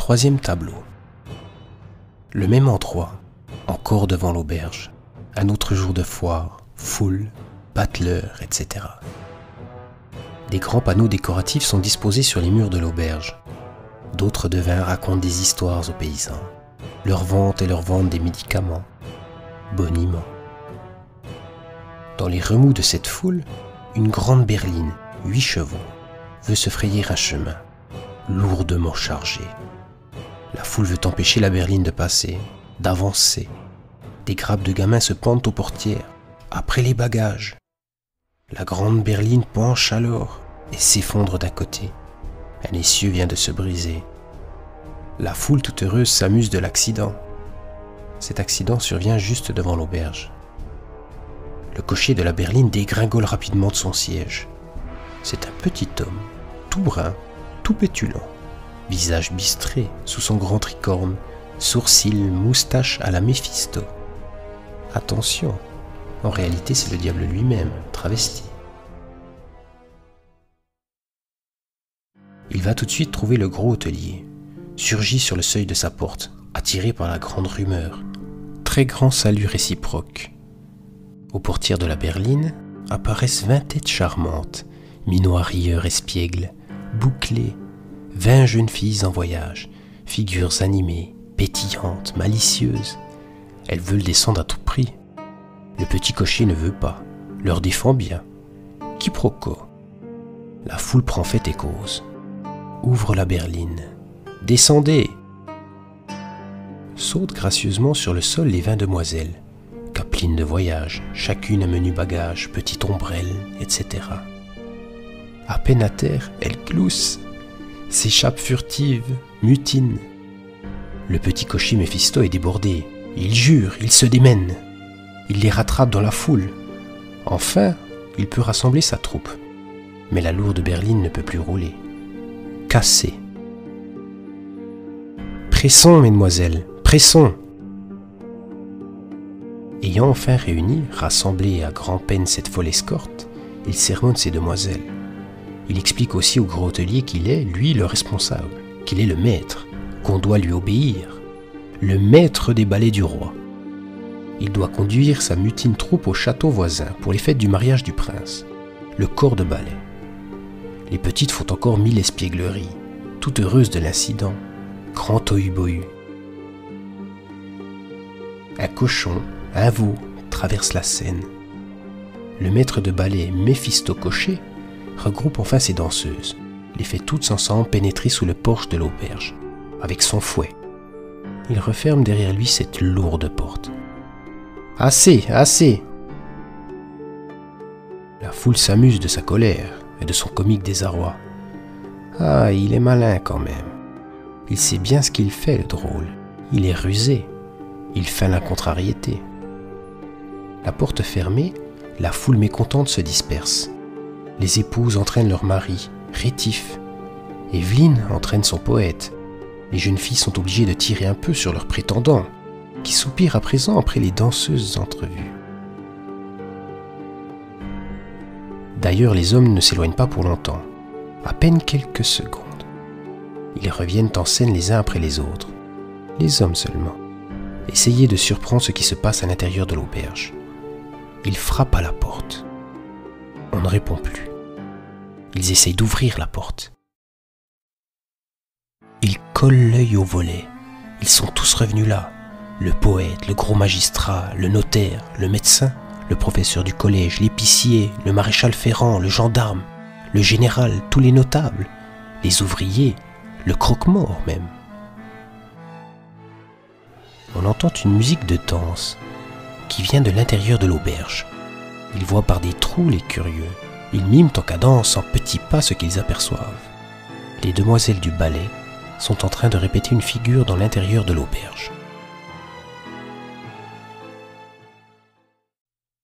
Troisième tableau. Le même endroit, encore devant l'auberge. Un autre jour de foire, foule, battleurs, etc. Des grands panneaux décoratifs sont disposés sur les murs de l'auberge. D'autres devins racontent des histoires aux paysans. Leur vente des médicaments. Boniment. Dans les remous de cette foule, une grande berline, 8 chevaux, veut se frayer un chemin, lourdement chargé. La foule veut empêcher la berline de passer, d'avancer. Des grappes de gamins se pendent aux portières, après les bagages. La grande berline penche alors et s'effondre d'un côté. Un essieu vient de se briser. La foule toute heureuse s'amuse de l'accident. Cet accident survient juste devant l'auberge. Le cocher de la berline dégringole rapidement de son siège. C'est un petit homme, tout brun, tout pétulant, visage bistré sous son grand tricorne, sourcils, moustache à la Méphisto. Attention, en réalité c'est le diable lui-même, travesti. Il va tout de suite trouver le gros hôtelier, surgit sur le seuil de sa porte, attiré par la grande rumeur. Très grand salut réciproque. Aux portières de la berline apparaissent 20 têtes charmantes, minois rieurs espiègles, bouclées, 20 jeunes filles en voyage, figures animées, pétillantes, malicieuses. Elles veulent descendre à tout prix. Le petit cocher ne veut pas, leur défend bien. Quiproquo. La foule prend fait et cause. Ouvre la berline. Descendez! Sautent gracieusement sur le sol les 20 demoiselles, capelines de voyage, chacune un menu bagage, petite ombrelle, etc. À peine à terre, elles gloussent, s'échappent furtives, mutinent. Le petit cocher Méphisto est débordé. Il jure, il se démène. Il les rattrape dans la foule. Enfin, il peut rassembler sa troupe. Mais la lourde berline ne peut plus rouler. Cassée. Pressons, mesdemoiselles, pressons! Ayant enfin réuni, rassemblé à grand-peine cette folle escorte, il sermonne ses demoiselles. Il explique aussi au gros hôtelier qu'il est, lui, le responsable, qu'il est le maître, qu'on doit lui obéir, le maître des ballets du roi. Il doit conduire sa mutine troupe au château voisin pour les fêtes du mariage du prince, le corps de ballet. Les petites font encore 1000 espiègleries, toutes heureuses de l'incident, grand tohu-bohu. Un cochon, un veau, traverse la scène. Le maître de ballet Méphisto Cocher regroupe enfin ses danseuses, les fait toutes ensemble pénétrer sous le porche de l'auberge, avec son fouet. Il referme derrière lui cette lourde porte. Assez, assez! La foule s'amuse de sa colère et de son comique désarroi. Ah, il est malin quand même. Il sait bien ce qu'il fait, le drôle. Il est rusé. Il feint la contrariété. La porte fermée, la foule mécontente se disperse. Les épouses entraînent leur mari, rétif. Evelyne entraîne son poète. Les jeunes filles sont obligées de tirer un peu sur leurs prétendants, qui soupirent à présent après les danseuses entrevues. D'ailleurs, les hommes ne s'éloignent pas pour longtemps, à peine quelques secondes. Ils reviennent en scène les uns après les autres, les hommes seulement, essayer de surprendre ce qui se passe à l'intérieur de l'auberge. Ils frappent à la porte. On ne répond plus. Ils essayent d'ouvrir la porte. Ils collent l'œil au volet. Ils sont tous revenus là. Le poète, le gros magistrat, le notaire, le médecin, le professeur du collège, l'épicier, le maréchal Ferrand, le gendarme, le général, tous les notables, les ouvriers, le croque-mort même. On entend une musique de danse qui vient de l'intérieur de l'auberge. Ils voient par des trous les curieux. Ils miment en cadence, en petits pas, ce qu'ils aperçoivent. Les demoiselles du ballet sont en train de répéter une figure dans l'intérieur de l'auberge.